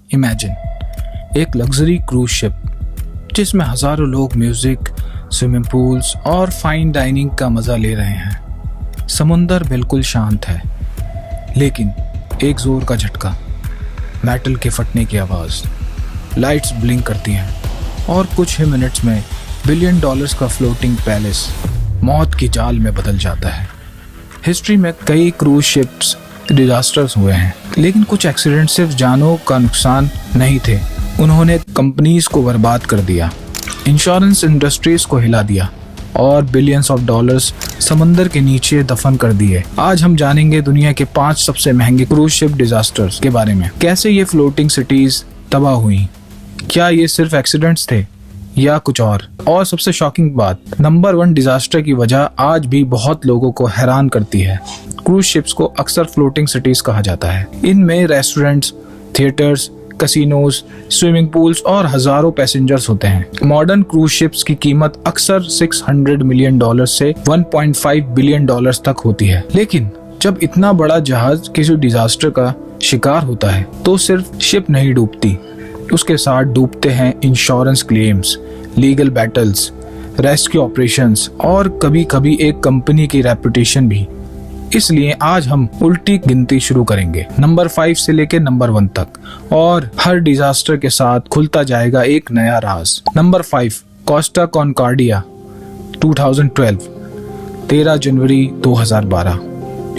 Imagine एक luxury cruise ship जिसमें हजारों लोग म्यूजिक, स्विमिंग पूल्स और फाइन डाइनिंग का मजा ले रहे हैं। समुंदर बिल्कुल शांत है, लेकिन एक जोर का झटका, मेटल के फटने की आवाज, लाइट्स ब्लिंक करती हैं और कुछ ही मिनट्स में $1 बिलियन का फ्लोटिंग पैलेस मौत की जाल में बदल जाता है। हिस्ट्री में कई क्रूज शिप्स डिजास्टर्स हुए हैं, लेकिन कुछ एक्सीडेंट सिर्फ जानों का नुकसान नहीं थे, उन्होंने कंपनीज को बर्बाद कर दिया, इंश्योरेंस इंडस्ट्रीज को हिला दिया और $बिलियंस समंदर के नीचे दफन कर दिए। आज हम जानेंगे दुनिया के 5 सबसे महंगे क्रूज शिप डिजास्टर्स के बारे में। कैसे ये फ्लोटिंग सिटीज तबाह हुई, क्या ये सिर्फ एक्सीडेंट्स थे या कुछ और सबसे शॉकिंग बात, नंबर 1 डिजास्टर की वजह आज भी बहुत लोगों को हैरान करती है। क्रूज शिप्स को अक्सर फ्लोटिंग सिटीज कहा जाता है। इनमें restaurants, theatres, casinos, swimming pools और हजारों पैसेंजर्स होते हैं। मॉडर्न क्रूज शिप्स की कीमत अक्सर $600 मिलियन से $1.5 बिलियन तक होती है। लेकिन जब इतना बड़ा जहाज किसी डिजास्टर का शिकार होता है तो सिर्फ शिप नहीं डूबती, उसके साथ डूबते हैं insurance claims, legal battles, rescue operations और कभी कभी एक कंपनी की रेपुटेशन भी। इसलिए आज हम उल्टी गिनती शुरू करेंगे, नंबर 5 से लेकर नंबर 1 तक, और हर डिजास्टर के साथ खुलता जाएगा एक नया राज। नंबर 5, कोस्टा कॉन्कॉर्डिया 2012, 13 जनवरी 2012।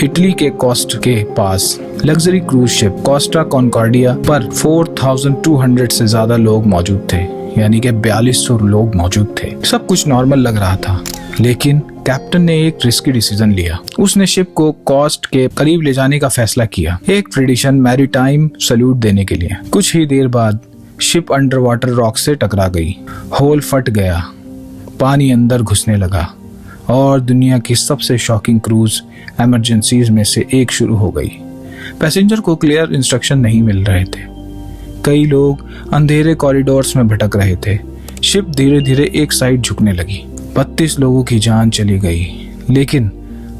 इटली के कोस्ट के पास लग्जरी क्रूज शिप कोस्टा कॉन्कॉर्डिया पर 4200 से ज्यादा लोग मौजूद थे, यानी कि 4200 लोग मौजूद थे। सब कुछ नॉर्मल लग रहा था, लेकिन कैप्टन ने एक रिस्की डिसीजन लिया। उसने शिप को कोस्ट के करीब ले जाने का फैसला किया, एक ट्रेडिशन मैरीटाइम सैल्यूट देने के लिए। कुछ ही देर बाद शिप अंडर वाटर रॉक से टकरा गई, होल फट गया, पानी अंदर घुसने लगा और दुनिया की सबसे शॉकिंग क्रूज इमरजेंसीज में से एक शुरू हो गई। पैसेंजर को क्लियर इंस्ट्रक्शन नहीं मिल रहे थे, कई लोग अंधेरे कॉरिडोर्स में भटक रहे थे। शिप धीरे धीरे एक साइड झुकने लगी, 32 लोगों की जान चली गई। लेकिन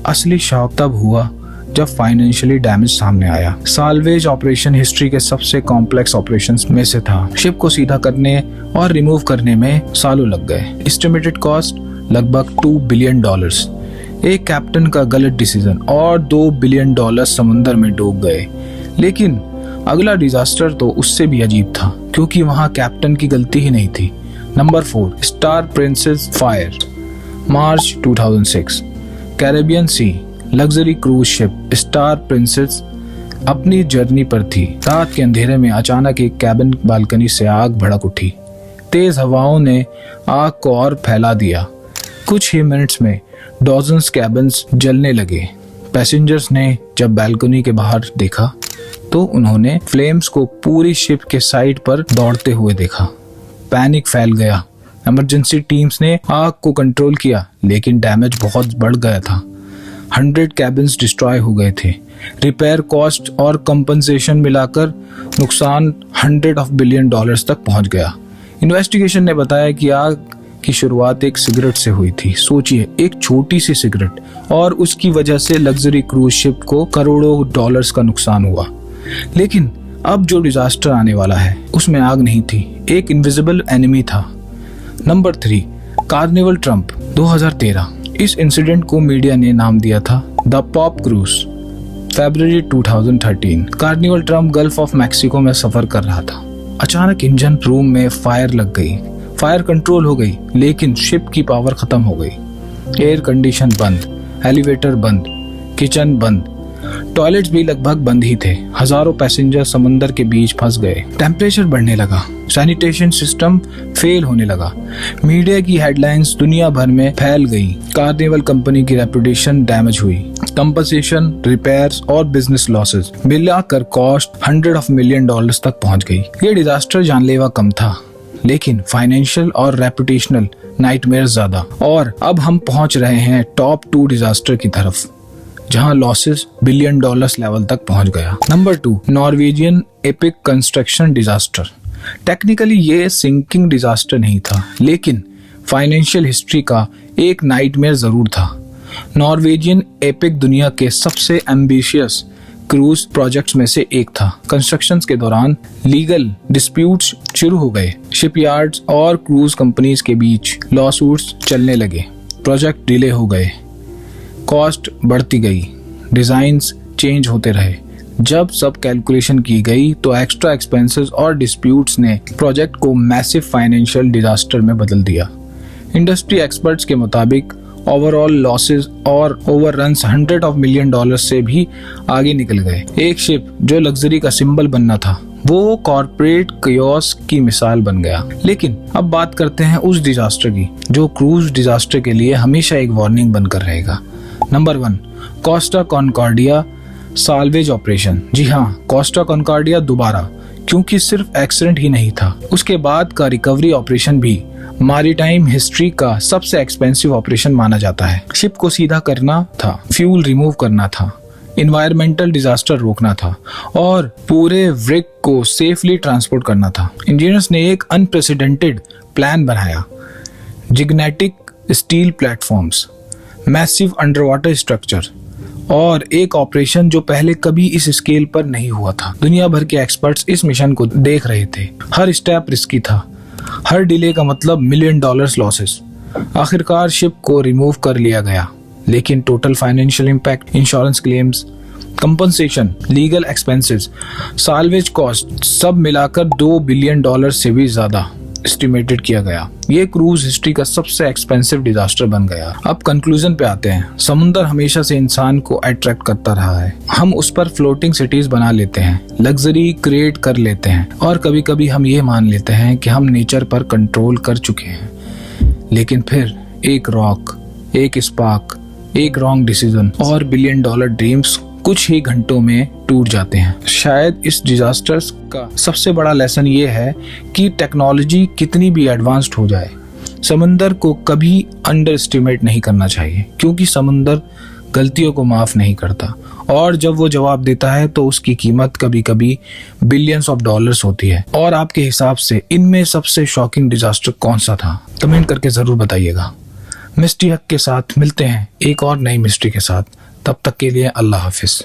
असली शॉक तब हुआ जब फाइनेंशियली डैमेज सामने आया। साल्वेज ऑपरेशन हिस्ट्री के सबसे कॉम्प्लेक्स ऑपरेशंस में से था। शिप को सीधा करने और रिमूव करने में सालों लग गए। एस्टिमेटेड कॉस्ट लगभग $2 बिलियन। एक कैप्टन का गलत डिसीजन और $2 बिलियन समुंदर में डूब गए। लेकिन अगला डिजास्टर तो उससे भी अजीब था, क्योंकि वहां कैप्टन की गलती ही नहीं थी। Number 4, Star Princess fire, March 2006। Caribbean sea luxury cruise ship Star Princess अपनी जर्नी पर थी। रात के अंधेरे में अचानक एक कैबिन बालकनी से आग भड़क उठी। तेज हवाओं ने आग को और फैला दिया। कुछ ही मिनट्स में डॉजन्स कैबिन्स जलने लगे। पैसेंजर्स ने जब बालकनी के बाहर देखा तो उन्होंने फ्लेम्स को पूरी शिप के साइड पर दौड़ते हुए देखा। पैनिक फैल गया। इमरजेंसी टीम्स ने आग को कंट्रोल किया, लेकिन डैमेज बहुत बढ़ गया था। 100 कैबिन्स डिस्ट्रॉय हो गए थे। रिपेयर कॉस्ट और कंपनसेशन मिलाकर नुकसान $100 बिलियन तक पहुंच गया। इन्वेस्टिगेशन ने बताया कि आग की शुरुआत एक सिगरेट से हुई थी। सोचिए, एक छोटी सी सिगरेट, और उसकी वजह से लग्जरी क्रूज शिप को करोड़ों डॉलर्स का नुकसान हुआ। लेकिन अब जो डिजास्टर आने वाला है उसमें आग नहीं थी, एक इनविजिबल एनिमी था। Number 3, carnival Trump 2013। इस इंसिडेंट को मीडिया ने नाम दिया था the pop cruise. February 2013, carnival Trump gulf of Mexico में सफर कर रहा था। अचानक इंजन रूम में फायर लग गई। फायर कंट्रोल हो गई, लेकिन शिप की पावर खत्म हो गई। एयर कंडीशन बंद, एलिवेटर बंद, किचन बंद, टॉयलेट्स भी लगभग बंद ही थे। हजारों पैसेंजर समंदर के बीच फंस गए। टेम्परेचर बढ़ने लगा, सैनिटेशन सिस्टम फेल होने लगा। मीडिया की हेडलाइंस दुनिया भर में फैल गई। कार्निवल कंपनी की रेपुटेशन डैमेज हुई। कंपनसेशन, रिपेयर्स और बिजनेस लॉसेस मिलाकर कॉस्ट $100 मिलियन तक पहुंच गई। ये डिजास्टर जानलेवा कम था, लेकिन फाइनेंशियल और रेपुटेशनल नाइटमेयर ज्यादा। और अब हम पहुंच रहे हैं टॉप 2 डिजास्टर की तरफ, जहां लॉसेस $1 बिलियन लेवल तक पहुंच गया। Number 2, Norwegian epic construction disaster. Technically ये सिंकिंग डिजास्टर नहीं था, लेकिन फाइनेंशियल हिस्ट्री का एक नाइटमेयर जरूर था। नॉर्वेजियन एपिक दुनिया के सबसे एम्बिशियस क्रूज प्रोजेक्ट्स में से एक था। कंस्ट्रक्शंस के दौरान लीगल डिस्प्यूट्स शुरू हो गए। शिपयार्ड्स और क्रूज कंपनीज के बीच लॉसूट्स चलने लगे। प्रोजेक्ट डिले हो गए, कॉस्ट बढ़ती गई, डिजाइन्स चेंज होते रहे। जब सब कैलकुलेशन की गई तो एक्स्ट्रा एक्सपेंसेस और डिस्प्यूट्स ने प्रोजेक्ट को मैसिव फाइनेंशियल डिजास्टर में बदल दिया। इंडस्ट्री एक्सपर्ट्स के मुताबिक ओवरऑल लॉसेस और ओवररन्स $100 of million से भी आगे निकल गए। एक शिप जो लग्जरी का सिंबल बनना था वो कॉर्पोरेट कियोस की मिसाल बन गया। लेकिन अब बात करते हैं उस डिजास्टर की जो क्रूज डिजास्टर के लिए हमेशा एक वार्निंग बनकर रहेगा। Number 1, Costa Concordia salvage operation. जी हाँ, कोस्टा कॉन्कॉर्डिया दोबारा, क्योंकि सिर्फ एक्सीडेंट ही नहीं था, उसके बाद का रिकवरी ऑपरेशन भी मैरीटाइम हिस्ट्री का सबसे एक्सपेंसिव ऑपरेशन माना जाता है। शिप को सीधा करना था, फ्यूल रिमूव करना था, इन्वायरमेंटल डिजास्टर रोकना था और पूरे व्रिग को सेफली ट्रांसपोर्ट करना था। इंजीनियर्स ने एक अनप्रेसिडेंटेड प्लान बनाया। Gigantic steel platforms, massive underwater structure और एक ऑपरेशन जो पहले कभी इस स्केल पर नहीं हुआ था। दुनिया भर के एक्सपर्ट्स इस मिशन को देख रहे थे। हर स्टेप रिस्की था, हर डिले का मतलब $1 million लॉसेस। आखिरकार शिप को रिमूव कर लिया गया, लेकिन total financial impact, insurance claims, compensation, legal expenses, salvage cost सब मिलाकर $2 billion से भी ज्यादा एस्टिमेटेड किया गया। ये क्रूज हिस्ट्री का सबसे एक्सपेंसिव डिजास्टर बन गया। अब कंक्लूजन पे आते हैं। समुंदर हमेशा से इंसान को अट्रैक्ट करता रहा है। हम उस पर फ्लोटिंग सिटीज बना लेते हैं, लग्जरी क्रिएट कर लेते हैं और कभी कभी हम ये मान लेते हैं कि हम नेचर पर कंट्रोल कर चुके हैं। लेकिन फिर एक रॉक, एक स्पार्क, एक रॉन्ग डिसीजन और $1 billion ड्रीम्स कुछ ही घंटों में टूट जाते हैं। शायद इस डिजास्टर्स का सबसे बड़ा लेसन ये है कि टेक्नोलॉजी कितनी भी एडवांस्ड हो जाए, समंदर को कभी अंडर एस्टिमेट नहीं करना चाहिए, क्योंकि समंदर गलतियों को माफ नहीं करता और जब वो जवाब देता है तो उसकी कीमत कभी कभी $billions होती है। और आपके हिसाब से इनमें सबसे शॉकिंग डिजास्टर कौन सा था? कमेंट करके जरूर बताइएगा। मिस्ट्री हक के साथ मिलते हैं एक और नई मिस्ट्री के साथ। तब तक के लिए अल्लाह हाफिज।